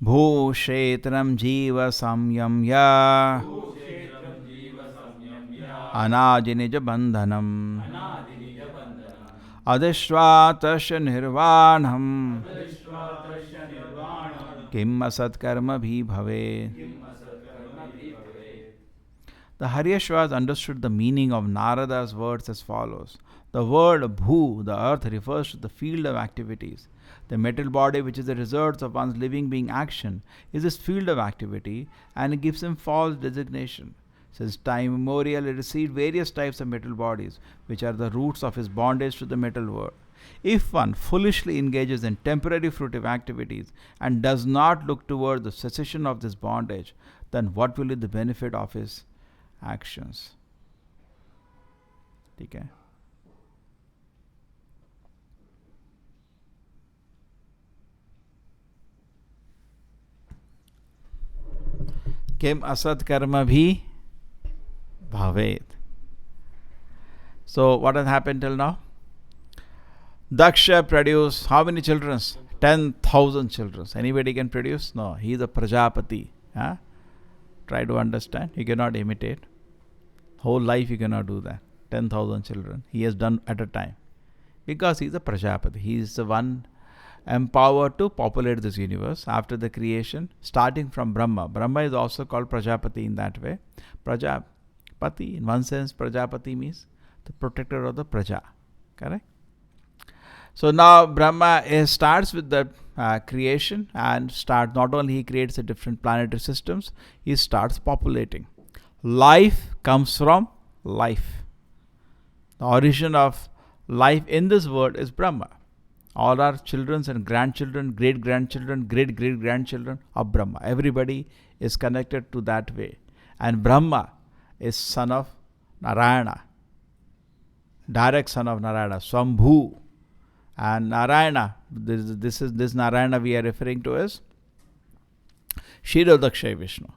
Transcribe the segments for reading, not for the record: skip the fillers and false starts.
bhūḥ kṣetraṁ jīva-saṁjñaṁ anādi nija-bandhanam adṛṣṭvā tasya nirvāṇaṁ asat-karmabhir bhavet. The Haryaśvas understood the meaning of Nārada's words as follows. The word bhū, the earth, refers to the field of activities. The metal body, which is the result of one's living being action, is this field of activity, and it gives him false designation. Since time immemorial, he received various types of metal bodies, which are the roots of his bondage to the metal world. If one foolishly engages in temporary fruitive activities and does not look toward the cessation of this bondage, then what will be the benefit of his actions? Okay. Kim asat-karmabhir bhavet. So what has happened till now? Daksha produced how many children? 10,000 children. Anybody can produce? No, he is a Prajapati. Huh? Try to understand. You cannot imitate. Whole life you cannot do that. 10,000 children. He has done at a time. Because he is a Prajapati. He is the one empowered to populate this universe after the creation, starting from Brahma. Brahma is also called Prajapati in that way. Prajapati, in one sense, Prajapati means the protector of the Praja. Correct? So now Brahma starts with the creation and not only he creates the different planetary systems, he starts populating. Life comes from life. The origin of life in this world is Brahma. All our children and grandchildren, great-grandchildren, great-great-grandchildren of Brahma. Everybody is connected to that way. And Brahma is son of Narayana. Direct son of Narada, Swambhu. And Narayana, this Narayana we are referring to as Kshirodakshay Vishnu.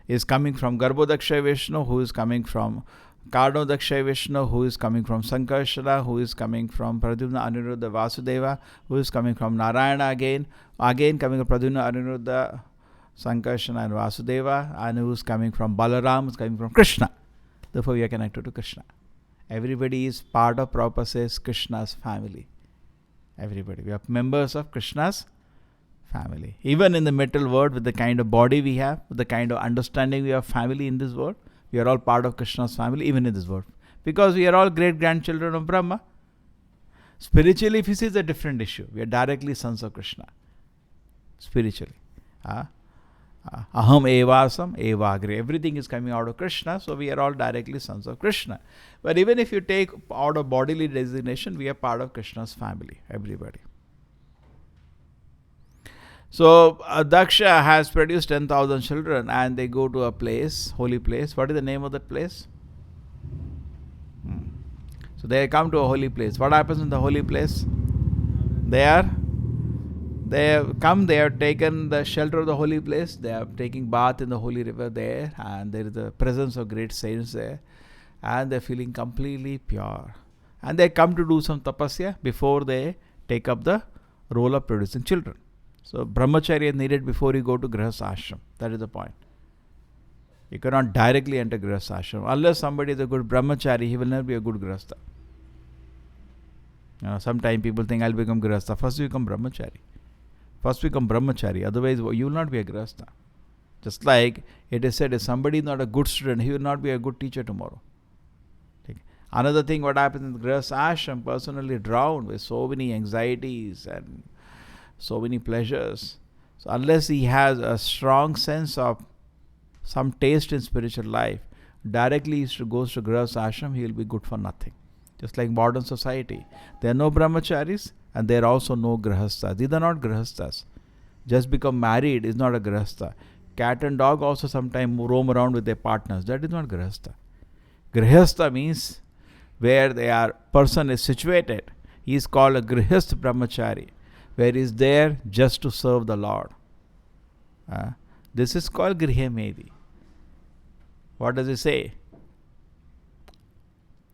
Is coming from Garbhodakshay Vishnu, who is coming from Karnodakshay Vishnu, who is coming from Sankarsana, who is coming from Pradyumna, Aniruddha, Vasudeva, who is coming from Narayana again coming from Pradyumna, Aniruddha, Sankarsana and Vasudeva, and who is coming from Balaram, who is coming from Krishna. Therefore we are connected to Krishna. Everybody is part of, Prabhupada says, Krishna's family. Everybody. We are members of Krishna's family. Even in the metal world, with the kind of body we have, with the kind of understanding we have family in this world, we are all part of Krishna's family, even in this world. Because we are all great-grandchildren of Brahma. Spiritually, if you see, it's a different issue. We are directly sons of Krishna. Spiritually. Aham evasam evagre. Everything is coming out of Krishna, so we are all directly sons of Krishna. But even if you take out of bodily designation, we are part of Krishna's family. Everybody. So Daksha has produced 10,000 children and they go to a place, holy place. What is the name of that place? So they come to a holy place. What happens in the holy place? They have taken the shelter of the holy place. They are taking bath in the holy river there, and there is the presence of great saints there, and they are feeling completely pure. And they come to do some tapasya before they take up the role of producing children. So brahmacharya is needed before you go to grihastha ashram. That is the point. You cannot directly enter grihastha ashram. Unless somebody is a good brahmachari, he will never be a good grihastha. Sometimes people think, I'll become grihastha. First you become brahmachari. Otherwise you will not be a grihastha. Just like it is said, if somebody is not a good student, he will not be a good teacher tomorrow. Another thing, what happens in the grihastha ashram, personally drowned with so many anxieties and so many pleasures. So unless he has a strong sense of some taste in spiritual life, directly he goes to grihastha ashram, he will be good for nothing. Just like modern society. There are no brahmacharis and there are also no grihasthas. These are not grihasthas. Just become married is not a grihastha. Cat and dog also sometimes roam around with their partners. That is not grihastha. Grihastha means where their person is situated. He is called a grihastha brahmachari, where he is there just to serve the Lord. This is called grihemedi. What does it say?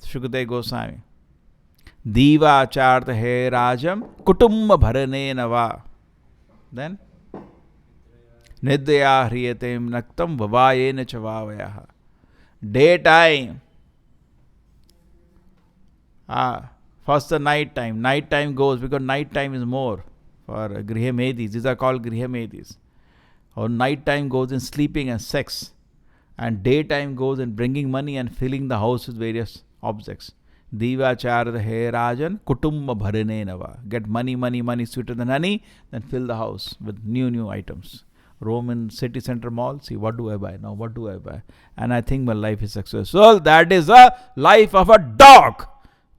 Shukadeva Goswami. Diva charta he rajam kutumba bharane nava. Then Nidya hriyatem naktam vavayena chavavayaha. Daytime. First the night time. Night time goes because night time is more for grihamedis. These are called grihamedis. Or night time goes in sleeping and sex. And daytime goes in bringing money and filling the house with various objects. Diva charada he rajan kutumba bharane nava. Get money, money, money sweeter than honey, then fill the house with new items. Roam in city center mall, see what do I buy now, what do I buy? And I think my life is successful. That is a life of a dog.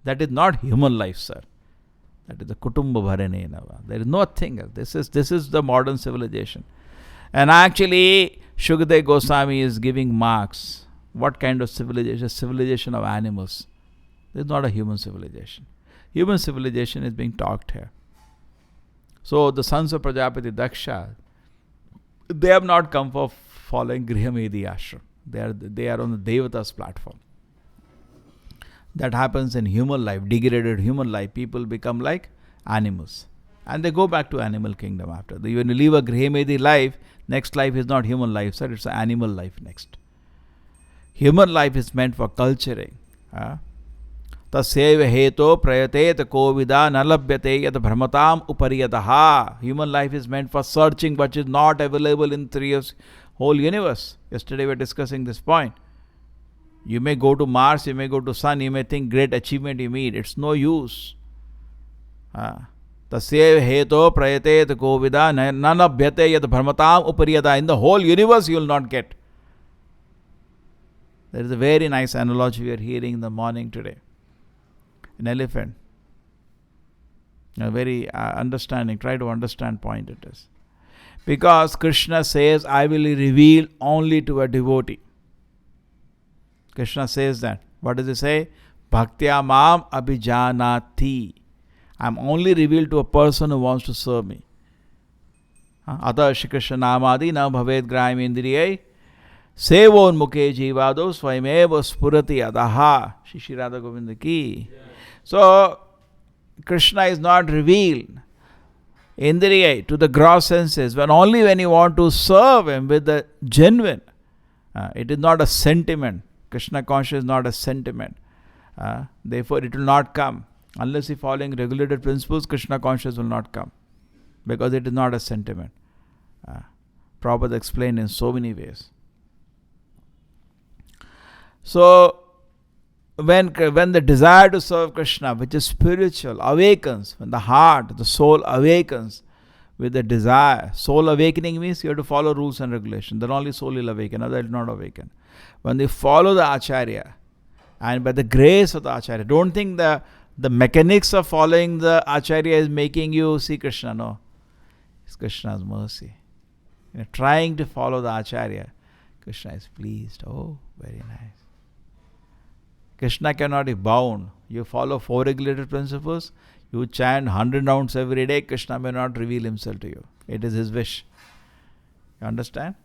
That is not human life, sir. That is the kutumba bharane nava. There is no thing else. This is the modern civilization. And actually, Shukadeva Goswami is giving marks. What kind of civilization? Civilization of animals. This is not a human civilization. Human civilization is being talked here. So the sons of Prajapati Daksha, they have not come for following Grihamedi ashram. They are on the Devata's platform. That happens in human life, degraded human life. People become like animals. And they go back to animal kingdom after. When you live a Grihamedi life, next life is not human life, sir. It's an animal life next. Human life is meant for culturing. Tasya heto prayatet kovida nalabhyate yad brahmatam upariyataha. Human life is meant for searching what is not available in whole universe. Yesterday we were discussing this point. You may go to Mars, you may go to Sun, you may think great achievement you made. It's no use. Tasya heto prayatet kovida nalabhyate yad brahmatam upariyataha. In the whole universe you will not get. There is a very nice analogy we are hearing in the morning today. An elephant. A very understanding, try to understand point it is. Because Krishna says, I will reveal only to a devotee. Krishna says that. What does he say? Bhaktya mam abhijanati. I am only revealed to a person who wants to serve me. Adṛṣṭvā anādi na bhavet graham indriyai. Sevon mukhe jīvādo svayameva spurati adaha. Shri Radha Govinda ki. So, Krishna is not revealed indriyai to the gross senses, but only when you want to serve him with the genuine. It is not a sentiment. Krishna consciousness is not a sentiment. Therefore, it will not come. Unless you following regulated principles, Krishna consciousness will not come. Because it is not a sentiment. Prabhupada explained in so many ways. So, when the desire to serve Krishna, which is spiritual, awakens, when the heart, the soul awakens with the desire, soul awakening means you have to follow rules and regulations. Then only soul will awaken, otherwise it will not awaken. When they follow the Acharya, and by the grace of the Acharya, don't think the mechanics of following the Acharya is making you see Krishna. No. It's Krishna's mercy. You're trying to follow the Acharya. Krishna is pleased. Oh, very nice. Krishna cannot be bound. You follow 4 regulated principles, you chant 100 rounds every day, Krishna may not reveal himself to you. It is his wish. You understand?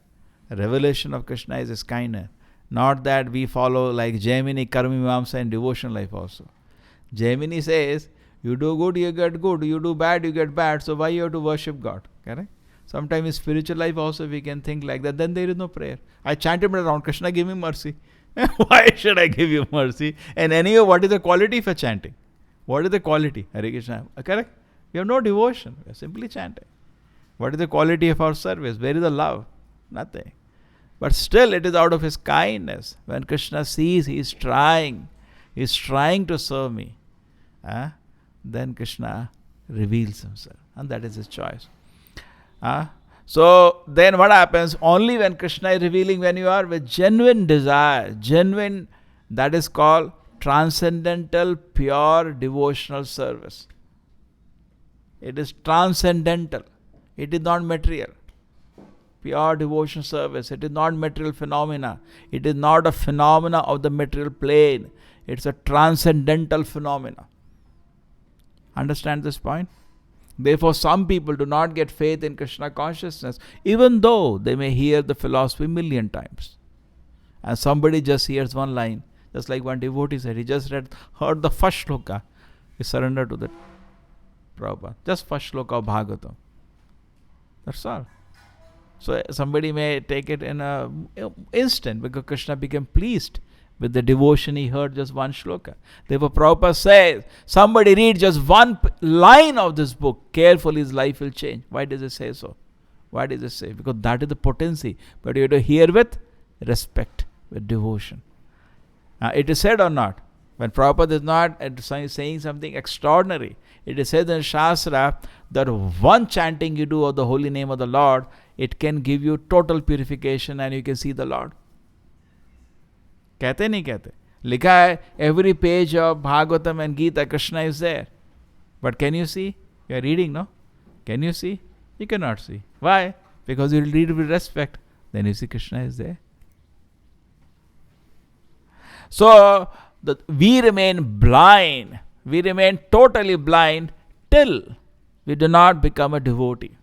The revelation of Krishna is his kindness. Not that we follow like Jaimini, Karmimamsa and devotion life also. Jaimini says, you do good, you get good. You do bad, you get bad. So why you have to worship God? Correct? Sometimes in spiritual life also we can think like that. Then there is no prayer. I chanted around, Krishna give me mercy. Why should I give you mercy? And anyway, what is the quality for chanting? What is the quality? Hare Krishna. Correct? We have no devotion. We are simply chanting. What is the quality of our service? Where is the love? Nothing. But still it is out of his kindness. When Krishna sees he is trying to serve me, then Krishna reveals himself. And that is his choice. So then what happens? Only when Krishna is revealing, when you are with genuine desire, genuine, that is called transcendental, pure devotional service. It is transcendental. It is not material. Pure devotional service. It is not material phenomena. It is not a phenomena of the material plane. It's a transcendental phenomena. Understand this point? Therefore, some people do not get faith in Krishna consciousness, even though they may hear the philosophy 1,000,000 times. And somebody just hears one line, just like one devotee said, he just heard the first shloka. You surrender to the Prabhupada. Just first shloka of Bhagavatam. That's all. So somebody may take it in an instant because Krishna became pleased with the devotion he heard just one shloka. Therefore Prabhupada says, somebody read just one line of this book, carefully his life will change. Why does it say so? Why does it say? Because that is the potency. But you have to hear with respect, with devotion. It is said or not? When Prabhupada is not saying something extraordinary, it is said in Shastra that one chanting you do of the holy name of the Lord, it can give you total purification and you can see the Lord. कहते नहीं कहते? लिखा है, every page of Bhagavatam and Gita, Krishna is there. But can you see? You are reading, no? Can you see? You cannot see. Why? Because you read with respect. Then you see Krishna is there. So, we remain blind. We remain totally blind till we do not become a devotee.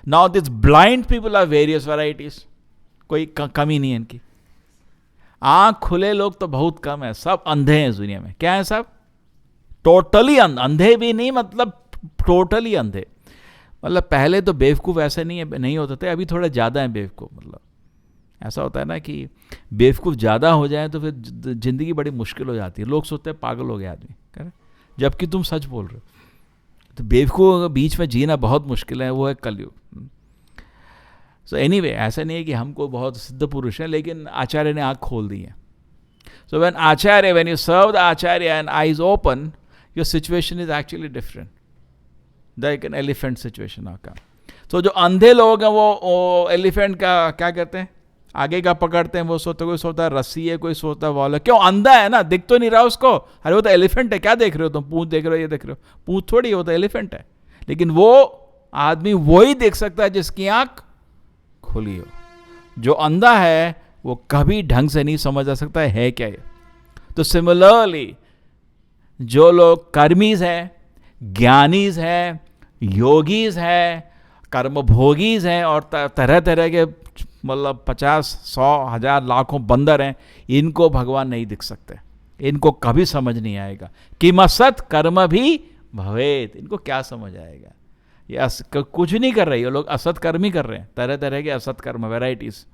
Now, these blind people are various varieties. कोई कमी नहीं है इनकी. आँख खुले लोग तो बहुत कम है. सब अंधे हैं इस दुनिया में. क्या है सब? टोटली अंधे भी नहीं, मतलब टोटली अंधे. मतलब पहले तो बेवकूफ़ ऐसे नहीं होते थे, अभी थोड़ा ज़्यादा है बेवकूफ़. मतलब ऐसा होता है ना कि बेवकूफ़ ज़्यादा हो जाए तो फिर ज़िंदगी बड़ी मुश्किल हो जाती है. लोग सोचते हैं पागल हो गया आदमी, करें, जबकि तुम सच बोल रहे हो. तो बेवकूफ़ के बीच में जीना बहुत मुश्किल है. वो है कलयुग. सो एनीवे, ऐसा नहीं है कि हमको बहुत सिद्ध पुरुष है, लेकिन आचार्य ने आँख खोल दी है. So when you serve the acharya and eyes open, your situation is actually different. Like an elephant situation आपका. तो जो अंधे लोग हैं वो एलिफेंट का क्या कहते हैं, आगे का पकड़ते हैं. वो सोचते, कोई सोचता है रस्सी है, कोई सोचता है वॉल है. क्यों? अंधा है ना, दिख तो नहीं रहा उसको. अरे वो तो एलिफेंट है, क्या देख रहे हो तुम? पूंछ देख रहे हो, ये देख रहे हो? पूंछ थोड़ी, वो तो एलिफेंट है. लेकिन वो आदमी वही देख सकता है जिसकी आंख खुली हो. जो अंधा है वो कभी ढंग से नहीं समझ आ सकता है क्या ये. तो सिमिलरली जो लोग कर्मीज हैं, ज्ञानीज हैं, योगीज हैं, कर्मभोगीज हैं और तरह तरह के मतलब 50, 100, 1000, लाखों बंदर हैं, इनको भगवान नहीं दिख सकते. इनको कभी समझ नहीं आएगा कि असत-कर्मभि भवेत. इनको क्या समझ आएगा? ये कुछ नहीं कर रहे, ये लोग असत कर्म ही कर रहे हैं. तरह तरह के असत कर्म, वेराइटीज.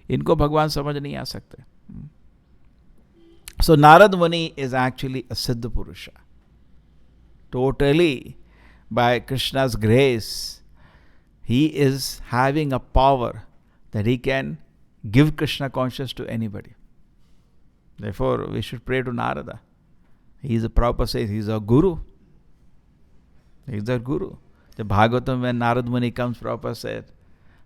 इनको भगवान समझ नहीं आ सकते. सो नारद मुनि is actually a siddha purusha. Totally by Krishna's grace, he is having a power that he can give Krishna consciousness to anybody. Therefore, we should pray to Nārada. He is a Prabhupada says, he is our guru. He is our guru. The Bhagavatam, when Narad Muni comes, Prabhupada said,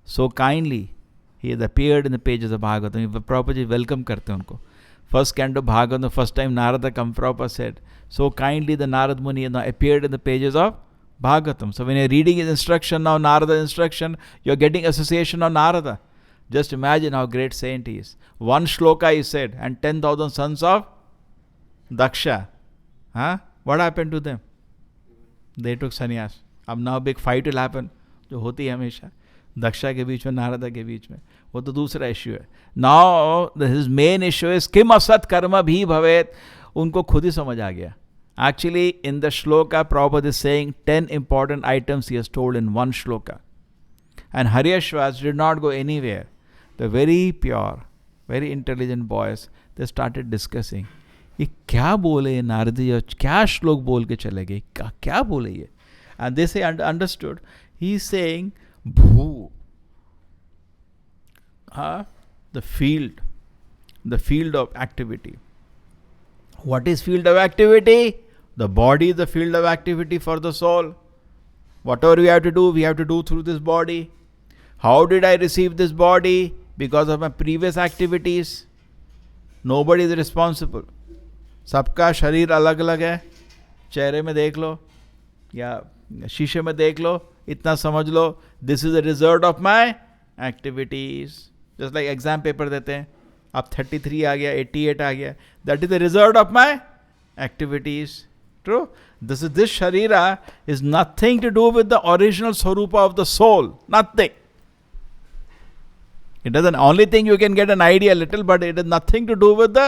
so kindly, he has appeared in the pages of Bhagavatam. Prabhupada ji welcome karte unko. First canto Bhagavatam, the first time Narada come, Prabhupada said, so kindly the Narad Muni appeared in the pages of Bhagavatam. So when you're reading his instruction now, Narada's instruction, you're getting association of Nārada. Just imagine how great saint he is. One shloka he said, and 10,000 sons of Daksha. What happened to them? They took sannyas. अब now big fight will happen, जो होती है हमेशा दक्षा के बीच में, नारदा के बीच में. वो तो दूसरा इश्यू है. Now his main issue is Kim asat-karmabhir भवेत. उनको खुद ही समझ आ गया. Actually, in the shloka, Prabhupada is saying 10 important items he has told in one shloka. And Haryaśvas did not go anywhere. The very pure, very intelligent boys, they started discussing. ये क्या बोले ये नारद जी, क्या श्लोक बोल के चले गए, क्या बोले ये? And they say understood. He is saying bhūḥ, the field of activity. What is field of activity? The body is the field of activity for the soul. Whatever we have to do through this body. How did I receive this body? Because of my previous activities. Nobody is responsible. सबका शरीर अलग अलग है. चेहरे में देख लो या शीशे में देख लो, इतना समझ लो, this is the result of my activities. Just like exam paper देते हैं, अब 33 आ गया, 88 आ गया, that is the result of my activities. True. This sharira is nothing to do with the original swarupa of the soul. Nothing. It doesn't. Only thing you can get an idea little, but it has nothing to do with the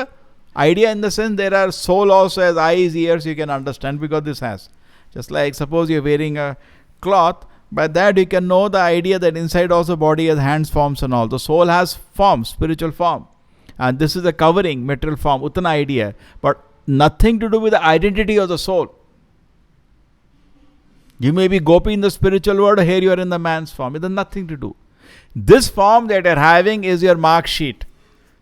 Idea in the sense there are soul also has eyes, ears, you can understand because this has. Just like suppose you're wearing a cloth, by that you can know the idea that inside also body has hands, forms and all. The soul has form, spiritual form. And this is a covering, material form, uttana idea. But nothing to do with the identity of the soul. You may be gopi in the spiritual world, here you are in the man's form. It has nothing to do. This form that you are having is your mark sheet.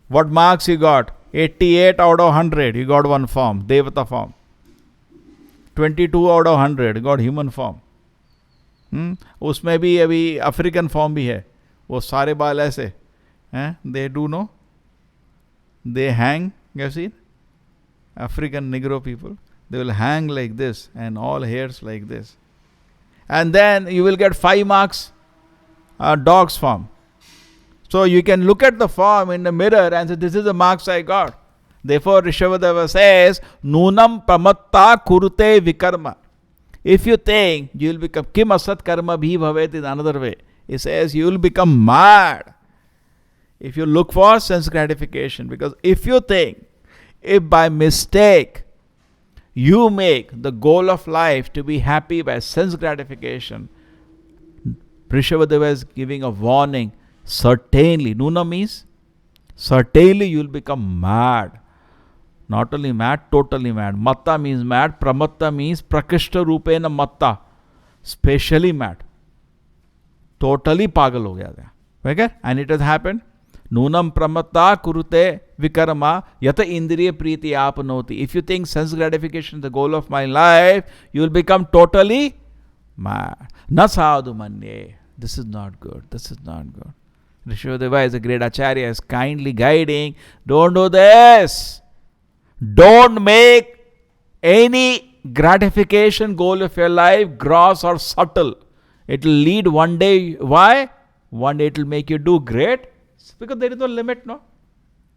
What marks you got? 88 out of 100, you got one form, Devata form. 22 out of 100, you got human form. उसमें भी अभी African form भी है. वो सारे बाल ऐसे हैं. They do know. They hang. You have seen? African Negro people. They will hang like this and all hairs like this. And then you will get 5 marks, dog's form. So you can look at the form in the mirror and say, this is the marks I got. Therefore, Rishabhadeva says, Nunam pramatta kurute vikarma. If you think you will become kim asat-karmabhir bhavet in another way, he says you will become mad if you look for sense gratification. Because if you think, if by mistake you make the goal of life to be happy by sense gratification, Rishabhadeva is giving a warning. Certainly, Nuna means certainly you will become mad. Not only mad, totally mad. Matta means mad. Pramatta means prakishta rupena matta. Specially mad. Totally pagal ho gaya. Okay? And it has happened. Nunam pramatta kurute vikarma yata indriya priti apanoti. If you think sense gratification is the goal of my life, you will become totally mad. Na sadhu manye. This is not good. This is not good. Rishabhadeva is a great acharya, is kindly guiding. Don't do this. Don't make any gratification goal of your life gross or subtle. It will lead one day. Why? One day it will make you do great. Because there is no limit, no?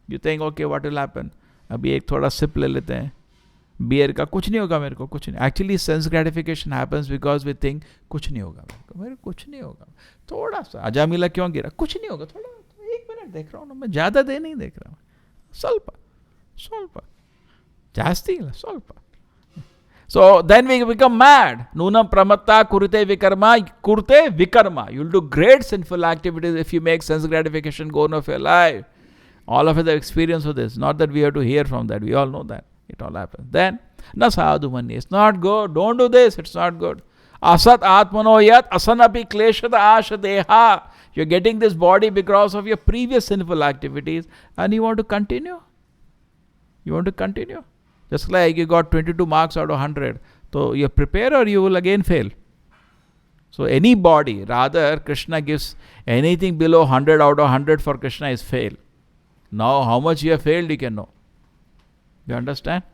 You think, okay, what will happen? अभी एक थोड़ा sip ले लेते हैं. Beer का कुछ नहीं होगा मेरे को, कुछ नहीं. Actually, sense gratification happens because we think कुछ नहीं होगा मेरे को कुछ नहीं होगा. थोड़ा सा अजामिला क्यों गिरा? कुछ नहीं होगा. थोड़ा 1 मिनट देख रहा हूँ ना, मैं ज़्यादा देर नहीं देख रहा हूँ. ಸ್ವಲ್ಪ ಜಾಸ್ತಿ ಇಲ್ಲ ಸ್ವಲ್ಪ. So then we become mad. Nunam pramatta kurute vikarma. You'll do great sinful activities if you make sense gratification goal of your life. All of us have experience of this. Not that we have to hear from that. We all know that. It all happens. Then, na sadhu mani. It's not good. Don't do this. It's not good. Asat atmano yat asanapi kleshata ashadeha. You're getting this body because of your previous sinful activities and you want to continue. You want to continue. Just like you got 22 marks out of 100. So you prepare or you will again fail. So any body, rather Krishna gives anything below 100 out of 100 for Krishna is fail. Now how much you have failed you can know. You understand?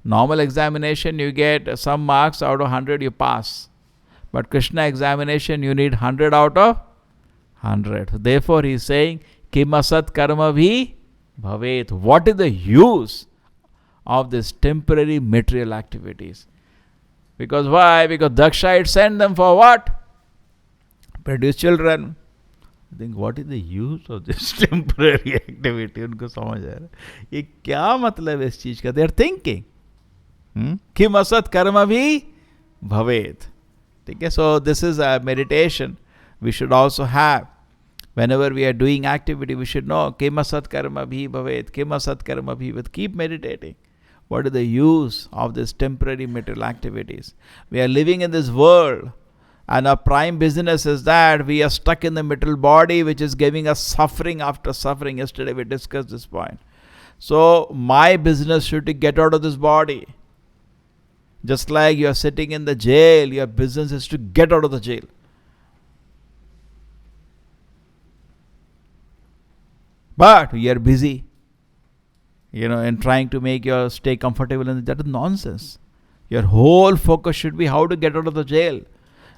Normal examination you get some marks out of 100 you pass. But Krishna examination you need 100 out of 100. Therefore he is saying, Kim asat-karmabhir bhavet. What is the use of these temporary material activities? Because why? Because Daksha had sent them for what? Produce children. I think what is the use of this temporary activity? उनको समझ आ रहा है ये क्या मतलब है इस चीज का? They are thinking. Kim asat-karmabhir bhavet. ठीक है? So this is a meditation we should also have. Whenever we are doing activity, we should know Kim asat-karmabhir bhavet. Kim asat-karmabhir bhavet. Keep meditating. What is the use of these temporary material activities? We are living in this world and our prime business is that we are stuck in the material body which is giving us suffering after suffering. Yesterday we discussed this point. So my business should be get out of this body. Just like you are sitting in the jail, your business is to get out of the jail. But we are busy, and trying to make you stay comfortable, and that is nonsense. Your whole focus should be how to get out of the jail.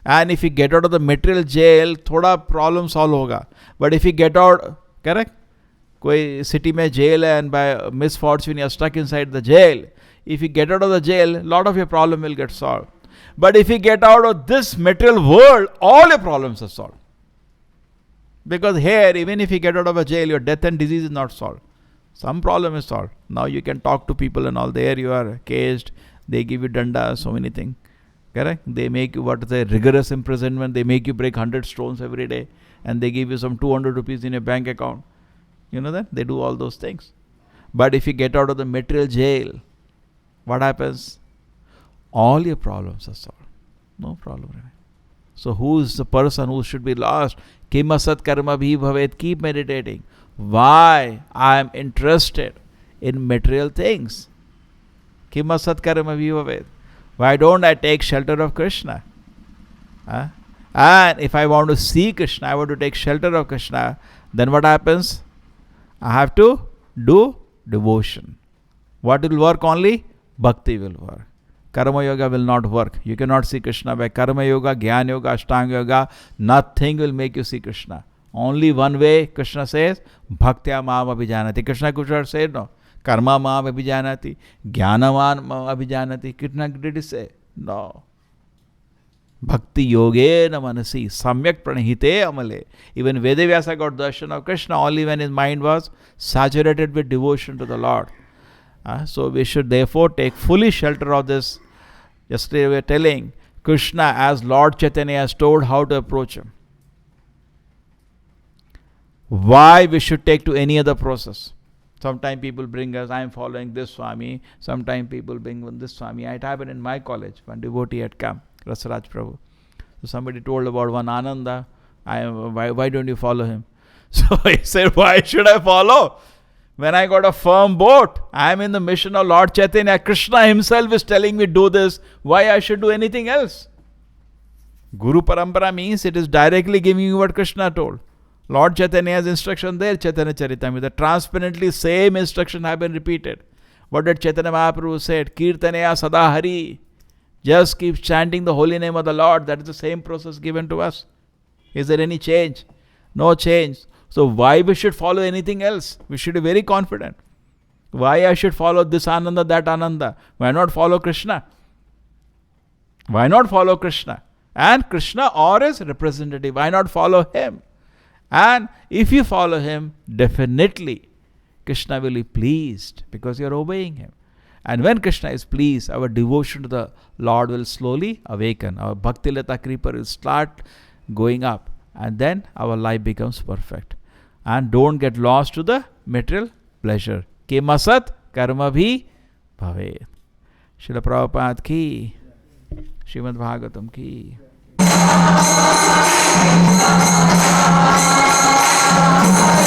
And if you get out of the material jail, thoda problem solve hoga. But if you get out, correct? Koi city mein jail hai and by misfortune you are stuck inside the jail. If you get out of the jail, lot of your problem will get solved. But if you get out of this material world, all your problems are solved. Because here, even if you get out of a jail, your death and disease is not solved. Some problem is solved. Now you can talk to people and all. There you are caged. They give you danda, so many things. Correct? They make you rigorous imprisonment. They make you break 100 stones every day. And they give you some 200 rupees in your bank account. You know that? They do all those things. But if you get out of the material jail, what happens? All your problems are solved. No problem. So who is the person who should be lost? Kim asat-karmabhir bhavet. Keep meditating. Why I am interested in material things? Kim asat-karmabhir bhavet. Why don't I take shelter of Krishna? And if I want to see Krishna, I want to take shelter of Krishna, then what happens? I have to do devotion. What will work only? Bhakti will work. Karma yoga will not work. You cannot see Krishna by karma yoga, jnana yoga, ashtanga yoga. Nothing will make you see Krishna. Only one way, Krishna says, bhaktya maam abhijanati. Krishna could say no. Karma maam abhijanati. Jnana maam abhijanati. Krishna did he say? No. Bhakti yoge manasi samyak pranihite amale. Even Vedavyasa got darshan of Krishna only when his mind was saturated with devotion to the Lord. So we should therefore take fully shelter of this. Yesterday we were telling Krishna as Lord Chaitanya has told how to approach him. Why we should take to any other process. Sometimes people bring us, I am following this Swami. Sometimes people bring this Swami. It happened in my college. One devotee had come, Rasaraj Prabhu. So somebody told about one Ananda. Why don't you follow him? So he said, why should I follow? When I got a firm boat, I am in the mission of Lord Chaitanya. Krishna himself is telling me do this. Why I should do anything else? Guru Parampara means it is directly giving you what Krishna told. Lord Chaitanya's instruction there, Chaitanya Charitamrita. Transparently same instruction have been repeated. What did Chaitanya Mahaprabhu said? Kirtanaya sada hari. Just keep chanting the holy name of the Lord. That is the same process given to us. Is there any change? No change. So why we should follow anything else? We should be very confident. Why I should follow this Ananda, that Ananda? Why not follow Krishna? Why not follow Krishna? And Krishna or his representative. Why not follow him? And if you follow him, definitely Krishna will be pleased because you are obeying him. And when Krishna is pleased, our devotion to the Lord will slowly awaken. Our Bhakti Lata Kripa will start going up. And then our life becomes perfect. And don't get lost to the material pleasure. Kim asat-karmabhir bhavet. Srila Prabhupada ki. Srimad Bhagavatam ki.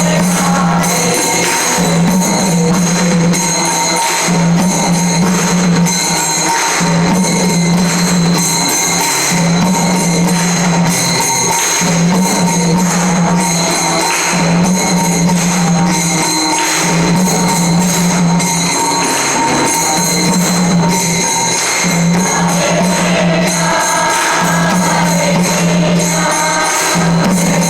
Hare